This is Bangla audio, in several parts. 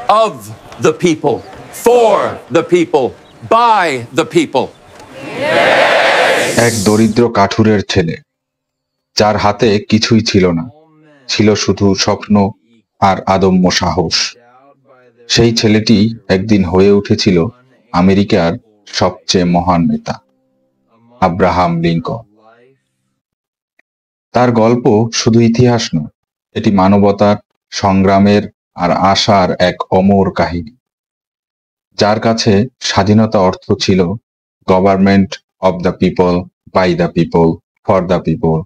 of the people, for the people, by the people. এক দরিদ্র কাঠুরের ছেলে, যার হাতে কিছুই ছিল না, ছিল শুধু স্বপ্ন আর আদম্য সাহস। সেই ছেলেটি একদিন হয়ে উঠেছিল আমেরিকার সবচেয়ে মহান নেতা, আব্রাহাম লিঙ্কন। তার গল্প শুধু ইতিহাস নয়, এটি মানবতার, সংগ্রামের আর আশার এক অমর কাহিনী। যার কাছে স্বাধীনতা অর্থ ছিল government of the people, by the people, for the people,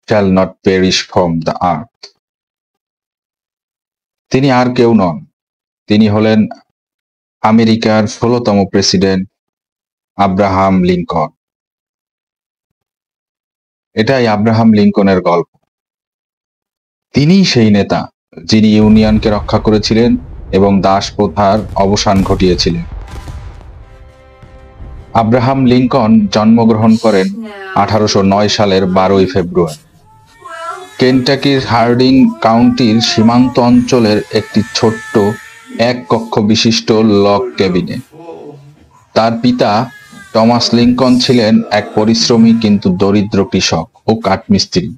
shall not perish from the earth. তিনি আর কেউ নন, তিনি হলেন আমেরিকার ১৬তম প্রেসিডেন্ট আব্রাহাম লিঙ্কন। এটাই আব্রাহাম লিঙ্কনের গল্প। তিনিই সেই নেতা যিনি ইউনিয়নকে রক্ষা করেছিলেন এবং দাসপ্রথার অবসান ঘটিয়েছিলেন। আব্রাহাম লিঙ্কন জন্মগ্রহণ করেন ১৮০৯ সালের ১২ই ফেব্রুয়ারি কেন্টাকির হার্ডিং কাউন্টির সীমান্ত অঞ্চলের একটি ছোট্ট এক কক্ষ বিশিষ্ট লগ কেবিনে। তার পিতা টমাস লিঙ্কন ছিলেন এক পরিশ্রমী কিন্তু দরিদ্র কৃষক ও কাঠমিস্ত্রি।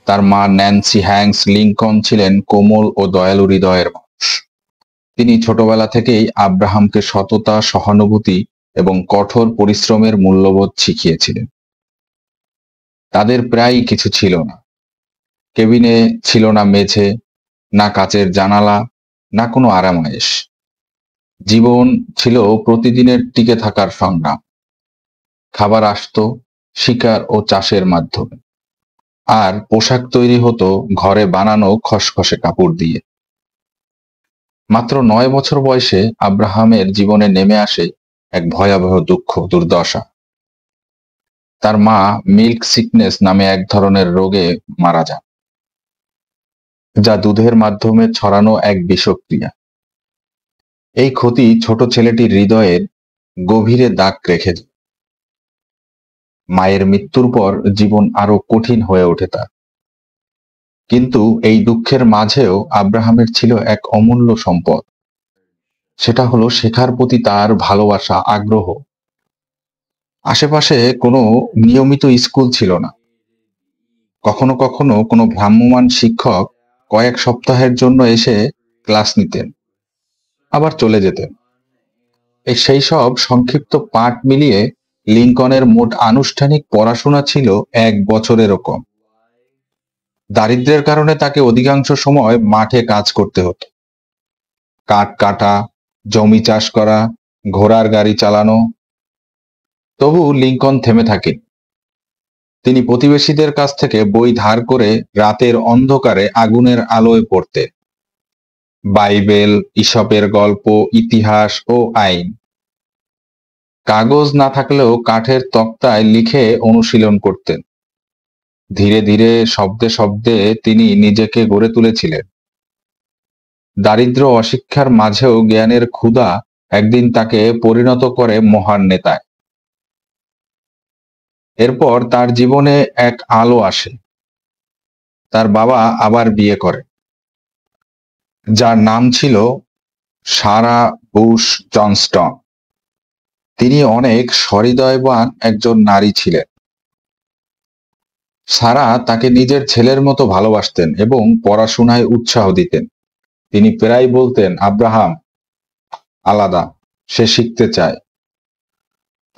তার মা ন্যান্সি হ্যাংস লিঙ্কন ছিলেন কোমল ও দয়ালু হৃদয়ের মানুষ। তিনি ছোটবেলা থেকেই আব্রাহামকে সততা, সহানুভূতি এবং কঠোর পরিশ্রমের মূল্যবোধ শিখিয়েছিলেন। তাদের প্রায় কিছু ছিল না। কেবিনে ছিল না মেঝে, না কাচের জানালা, না কোনো আরামায়েশ। জীবন ছিল প্রতিদিনের টিকে থাকার সংগ্রাম। খাবার আসতো শিকার ও চাষের মাধ্যমে, আর পোশাক তৈরি হতো ঘরে বানানো খসখসে কাপড় দিয়ে। মাত্র ৯ বছর বয়সে আব্রাহামের জীবনে নেমে আসে এক ভয়াবহ দুঃখ, দুর্দশা। তার মা মিল্ক সিকনেস নামে এক ধরনের রোগে মারা যান, যা দুধের মাধ্যমে ছড়ানো এক বিষক্রিয়া। এই ক্ষতি ছোট ছেলেটির হৃদয়ের গভীরে দাগ রেখে যায়। মায়ের মৃত্যুর পর জীবন আরো কঠিন হয়ে ওঠে তার। কিন্তু এই দুঃখের মাঝেও আব্রাহামের ছিল এক অমূল্য সম্পদ। সেটা হলো শেখার প্রতি তার ভালোবাসা, আগ্রহ। আশেপাশে কোনো নিয়মিত স্কুল ছিল না। কখনো কখনো কোনো ভ্রাম্যমাণ শিক্ষক কয়েক সপ্তাহের জন্য এসে ক্লাস নিতেন, আবার চলে যেতেন। সেই সব সংক্ষিপ্ত পাঠ মিলিয়ে লিঙ্কনের মোট আনুষ্ঠানিক পড়াশোনা ছিল ১ বছরেরও কম। দারিদ্র্যের কারণে তাকে অধিকাংশ সময় মাঠে কাজ করতে হতো। কাঠ কাটা, জমি চাষ করা, ঘোড়ার গাড়ি চালানো। তবু লিঙ্কন থেমে থাকেন। তিনি প্রতিবেশীদের কাছ থেকে বই ধার করে রাতের অন্ধকারে আগুনের আলোয় পড়তেন। বাইবেল, ঈশপের গল্প, ইতিহাস ও আইন। কাগজ না থাকলেও কাঠের তক্তায় লিখে অনুশীলন করতেন। ধীরে ধীরে, শব্দে শব্দে তিনি নিজেকে গড়ে তুলেছিলেন। দারিদ্র্য, অশিক্ষার মাঝেও জ্ঞানের ক্ষুধা একদিন তাকে পরিণত করে মহান নেতায়। এরপর তার জীবনে এক আলো আসে। তার বাবা আবার বিয়ে করে, যার নাম ছিল সারা বুশ জনস্টন। তিনি অনেক সহৃদয়বান একজন নারী ছিলেন। সারা তাকে নিজের ছেলের মতো ভালোবাসতেন এবং পড়াশোনায় উৎসাহ দিতেন। তিনি প্রায় বলতেন, আব্রাহাম আলাদা, সে শিখতে চায়।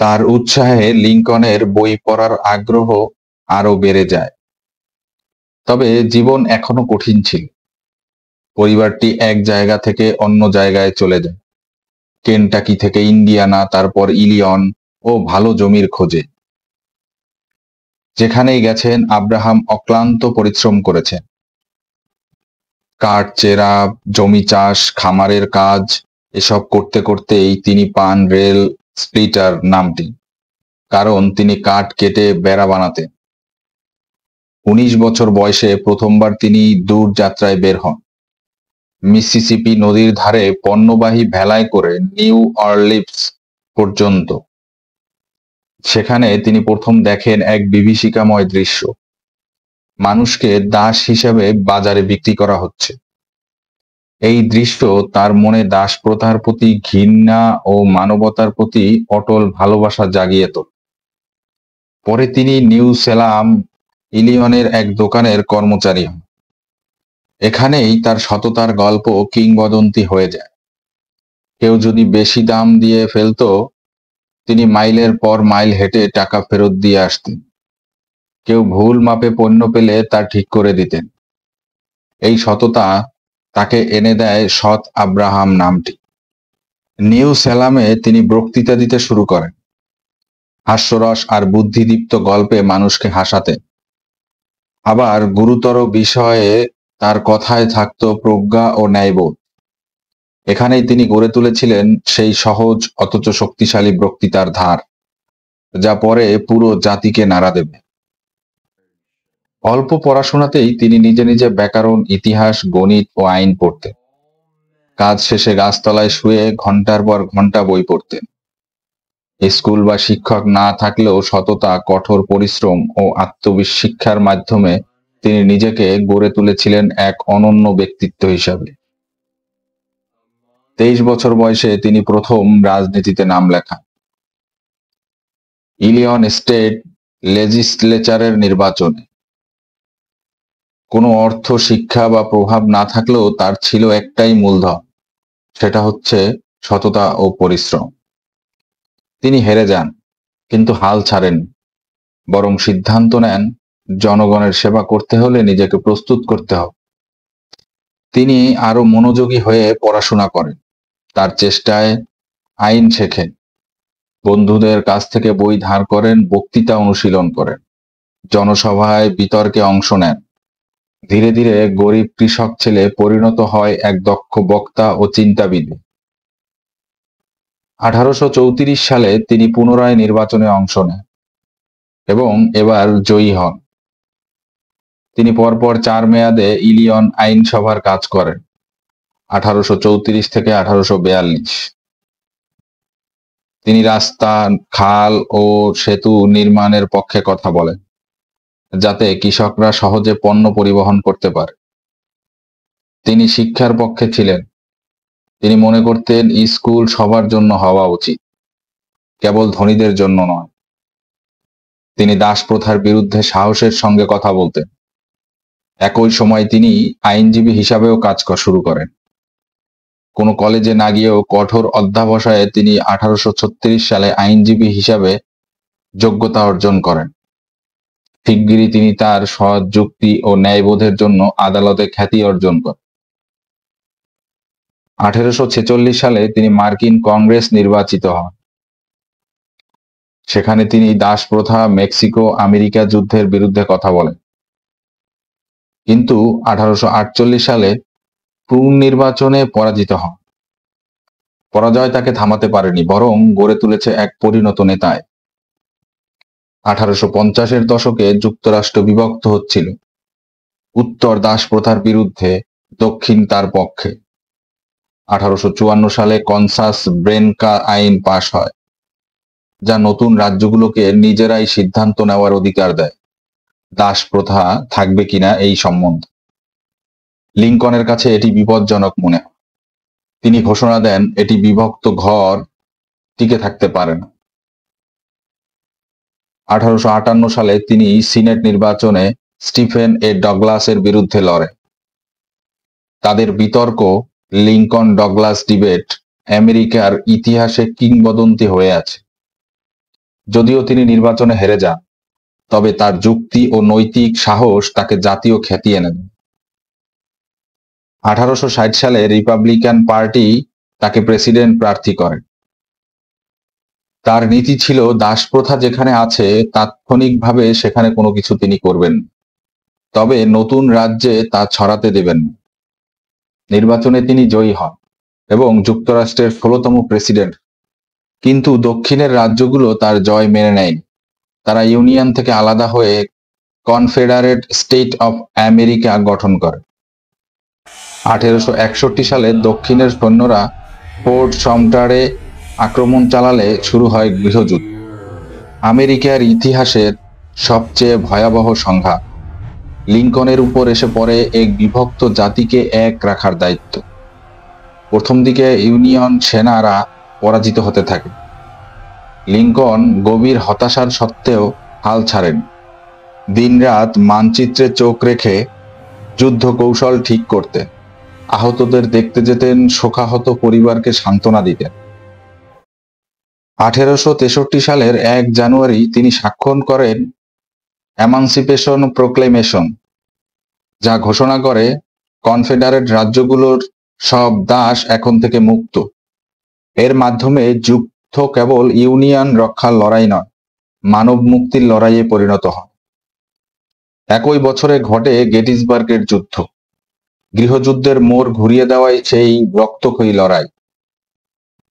তার উৎসাহে লিঙ্কনের বই পড়ার আগ্রহ আরো বেড়ে যায়। তবে জীবন এখনো কঠিন ছিল। পরিবারটি এক জায়গা থেকে অন্য জায়গায় চলে যায়। কেন্টাকি থেকে ইন্ডিয়ানা, তারপর ইলিয়ন ও ভালো জমির খোঁজে। যেখানেই গেছেন আব্রাহাম অক্লান্ত পরিশ্রম করেছেন। কাঠ চেরা, জমি চাষ, খামারের কাজ, এসব করতে করতেই তিনি পান রেল স্প্লিটার নামটি, কারণ তিনি কাঠ কেটে বেড়া বানাতেন। ১৯ বছর বয়সে প্রথমবার তিনি দূর যাত্রায় বের হন। মিসিসিপি নদীর ধারে পণ্যবাহী ভেলায় করে নিউ অরলিন্স পর্যন্ত। সেখানে তিনি প্রথম দেখেন এক বিভীষিকাময় দৃশ্য। মানুষকে দাস হিসেবে বাজারে বিক্রি করা হচ্ছে। এই দৃশ্য তার মনে দাসপ্রথার প্রতি ঘৃণা ও মানবতার প্রতি অটল ভালোবাসা জাগিয়ে তোলে। পরে তিনি নিউ সেলাম ইলিয়নের এক দোকানের কর্মচারী হন। এখানেই তার সততার গল্প কিংবদন্তি হয়ে যায়। কেউ যদি বেশি দাম দিয়ে ফেলতো, তিনি মাইলের পর মাইল হেঁটে টাকা ফেরত দিয়ে আসতেন। কেউ ভুল মাপে পণ্য পেলে তা ঠিক করে দিতেন। এই সততা তাকে এনে দেয় সৎ আব্রাহাম নামটি। নিউ সেলামে তিনি বক্তৃতা দিতে শুরু করেন। হাস্যরস আর বুদ্ধিদীপ্ত গল্পে মানুষকে হাসাতেন। আবার গুরুতর বিষয়ে তার কথায় থাকত প্রজ্ঞা ও ন্যায়বোধ। এখানেই তিনি গড়ে তুলেছিলেন সেই সহজ অথচ শক্তিশালী বক্তৃতার ধার, যা পরে পুরো জাতিকে নাড়া দেবে। অল্প পড়াশোনাতেই তিনি নিজে নিজে ব্যাকরণ, ইতিহাস, গণিত ও আইন পড়তেন। কাজ শেষে গাছতলায় শুয়ে ঘন্টার পর ঘন্টা বই পড়তেন। স্কুল বা শিক্ষক না থাকলেও সততা, কঠোর পরিশ্রম ও আত্মবিশ্বাসের মাধ্যমে তিনি নিজেকে গড়ে তুলেছিলেন এক অনন্য ব্যক্তিত্ব হিসাবে। 23 বছর বয়সে তিনি প্রথম রাজনীতিতে নাম লেখান। ইলিয়ন স্টেট লেজিসলেচারের নির্বাচনে। কোনো অর্থ, শিক্ষা বা প্রভাব না থাকলেও তার ছিল একটাই মূলধন, সেটা হচ্ছে সততা ও পরিশ্রম। তিনি হেরে যান, কিন্তু হাল ছাড়েন, বরং সিদ্ধান্ত নেন জনগণের সেবা করতে হলে নিজেকে প্রস্তুত করতে হবে। তিনি আরো মনোযোগী হয়ে পড়াশোনা করেন, তার চেষ্টায় আইন শেখেন, বন্ধুদের কাছ থেকে বই ধার করেন, বক্তৃতা অনুশীলন করেন, জনসভায় বিতর্কে অংশ নেন। ধীরে ধীরে গরিব কৃষক ছেলে পরিণত হয় এক দক্ষ বক্তা ও চিন্তাবিদে। 1834 সালে তিনি পুনরায় নির্বাচনে অংশ নেন এবং এবার জয়ী হন। তিনি পরপর 4 মেয়াদে ইলিয়ন আইনসভার কাজ করেন, 1834 থেকে 1842। তিনি রাস্তা, খাল ও সেতু নির্মাণের পক্ষে কথা বলেন, যাতে কৃষকরা সহজে পণ্য পরিবহন করতে পারে। তিনি শিক্ষার পক্ষে ছিলেন। তিনি মনে করতেন স্কুল সবার জন্য হওয়া উচিত, কেবল ধনীদের জন্য নয়। তিনি দাসপ্রথার বিরুদ্ধে সাহসের সঙ্গে কথা বলতেন। একই সময় তিনি আইনজীবী হিসাবেও কাজ শুরু করেন। কোনো কলেজে না গিয়েও কঠোর অধ্যবসায়ে তিনি 1836 সালে আইনজীবী হিসাবে যোগ্যতা অর্জন করেন। শিগগিরই তিনি তার সৎ যুক্তি ও ন্যায়বোধের জন্য আদালতে খ্যাতি অর্জন করেন। 1846 সালে তিনি মার্কিন কংগ্রেস নির্বাচিত হন। সেখানে তিনি দাসপ্রথা, মেক্সিকো আমেরিকা যুদ্ধের বিরুদ্ধে কথা বলেন। কিন্তু 1848 সালে পুনর্নির্বাচনে পরাজিত হন। পরাজয় তাকে থামাতে পারেনি, বরং গড়ে তুলেছে এক পরিণত নেতায়। 1850-এর দশকে যুক্তরাষ্ট্র বিভক্ত হচ্ছিল। উত্তর দাসপ্রথার বিরুদ্ধে, দক্ষিণ তার পক্ষে। 1854 সালে কনসাস ব্রেনকা আইন পাশ হয়, যা নতুন রাজ্যগুলোকে নিজেরাই সিদ্ধান্ত নেওয়ার অধিকার দেয় দাসপ্রথা থাকবে কিনা এই সম্বন্ধে। লিঙ্কনের কাছে এটি বিপজ্জনক মনে হয়। তিনি ঘোষণা দেন এটি বিভক্ত ঘর টিকে থাকতে পারে না। 1858 সালে তিনি সিনেট নির্বাচনে স্টিফেন এ ডগলাসের বিরুদ্ধে লড়েন। তাদের বিতর্ক, লিঙ্কন ডগলাস ডিবেট, আমেরিকার ইতিহাসে কিংবদন্তি হয়ে আছে। যদিও তিনি নির্বাচনে হেরে যান, তবে তার যুক্তি ও নৈতিক সাহস তাকে জাতীয় খ্যাতি এনে দেয়। 1860 সালে রিপাবলিকান পার্টি তাকে প্রেসিডেন্ট প্রার্থী করেন। তার নীতি ছিল দাসপ্রথা যেখানে আছে তাৎক্ষণিকভাবে সেখানে কোনো কিছু তিনি করবেন, তবে নতুন রাজ্যে তা ছড়াতে দেবেন না। নির্বাচনে তিনি জয়ী হন এবং যুক্তরাষ্ট্রের 16তম প্রেসিডেন্ট। কিন্তু দক্ষিণের রাজ্যগুলো তার জয় মেনে নেয়নি। তারা ইউনিয়ন থেকে আলাদা হয়ে কনফেডারেট স্টেট অফ আমেরিকা গঠন করে। 1861 সালে দক্ষিণের সৈন্যরা ফোর্ট সামটারে আক্রমণ চালালে শুরু হয় গৃহযুদ্ধ, আমেরিকার ইতিহাসের সবচেয়ে ভয়াবহ সংঘাত। লিঙ্কনের উপর এসে পড়ে এক বিভক্ত জাতিকে এক রাখার দায়িত্ব। প্রথম দিকে ইউনিয়ন সেনারা পরাজিত হতে থাকে। লিঙ্কন গভীর হতাশার সত্ত্বেও হাল ছাড়েন। দিনরাত মানচিত্রে চোখ রেখে যুদ্ধ কৌশল ঠিক করতেন, আহতদের দেখতে যেতেন, শোকাহত পরিবারকে সান্ত্বনা দিতেন। 1863 সালের 1 জানুয়ারি তিনি স্বাক্ষর করেন এমানসিপেশন প্রোক্লেমেশন, যা ঘোষণা করে কনফেডারেট রাজ্যগুলোর সব দাস এখন থেকে মুক্ত। এর মাধ্যমে যুদ্ধ কেবল ইউনিয়ন রক্ষার লড়াই নয়, মানব মুক্তির লড়াইয়ে পরিণত হয়। একই বছরে ঘটে গেটিসবার্গের যুদ্ধ। গৃহযুদ্ধের মোড় ঘুরিয়ে দেওয়াই সেই রক্তক্ষয়ী লড়াই।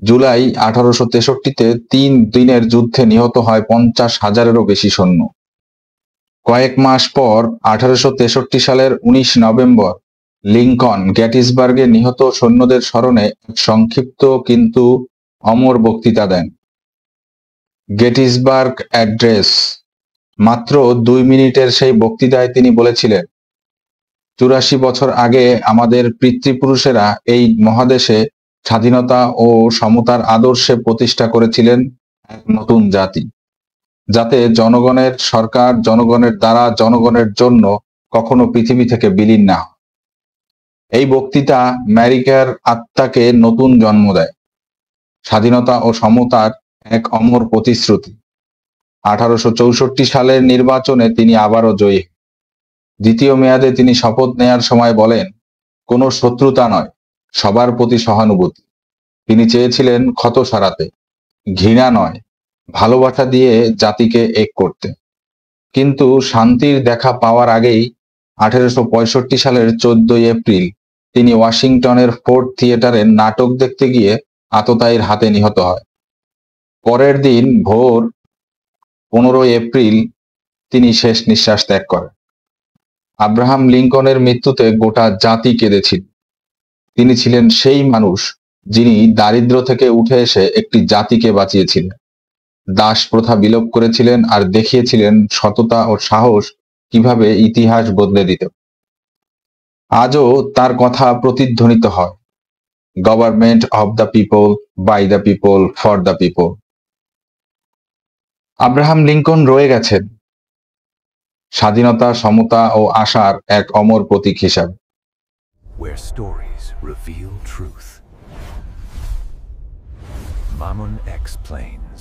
জুলাই 1863-তে 3 দিনের যুদ্ধে নিহত হয় 50,000-এরও বেশি সৈন্য। কয়েক মাস পর 1863 সালের 19 নভেম্বর লিঙ্কন গেটিসবার্গে নিহত সৈন্যদের স্মরণে এক সংক্ষিপ্ত কিন্তু অমর বক্তৃতা দেন। Gettysburg address. মাত্র 2 মিনিটের সেই বক্তৃতায় তিনি বলেছিলেন, 84 বছর আগে আমাদের পিতৃপুরুষেরা এই মহাদেশে স্বাধীনতা ও সমতার আদর্শে প্রতিষ্ঠা করেছিলেন এক নতুন জাতি, যাতে জনগণের সরকার জনগণের দ্বারা জনগণের জন্য কখনো পৃথিবী থেকে বিলীন না হয়। এই বক্তৃতা আমেরিকার আত্মাকে নতুন জন্ম দেয়, স্বাধীনতা ও সমতার এক অমর প্রতিশ্রুতি। 1864 সালের নির্বাচনে তিনি আবারও জয়ী। দ্বিতীয় মেয়াদে তিনি শপথ নেয়ার সময় বলেন, কোনো শত্রুতা নয়, সবার প্রতি সহানুভূতি। তিনি চেয়েছিলেন ক্ষত সারাতে, ঘৃণা নয়, ভালোবাসা দিয়ে জাতিকে এক করতে। কিন্তু শান্তির দেখা পাওয়ার আগেই 1865 সালের 14 এপ্রিল তিনি ওয়াশিংটনের ফোর্ড থিয়েটারে নাটক দেখতে গিয়ে আততায়ীর হাতে নিহত হয়। পরের দিন ভোর 15 এপ্রিল তিনি শেষ নিঃশ্বাস ত্যাগ করেন। আব্রাহাম লিঙ্কনের মৃত্যুতে গোটা জাতি কেঁদেছিল। তিনি ছিলেন সেই মানুষ যিনি দারিদ্র থেকে উঠে এসে একটি জাতিকে বাঁচিয়েছিলেন, দাস প্রথা বিলোপ করেছিলেন আর দেখিয়েছিলেন সততা ও সাহস কিভাবে ইতিহাস বদলে দিত। আজও তার কথা প্রতিধ্বনিত হয়, government of the people, by the people, for the people. Abraham Lincoln রয়ে গেছেন স্বাধীনতা, সমতা ও আশার এক অমর প্রতীক হিসাবে। Where stories reveal truth. Mamun explains.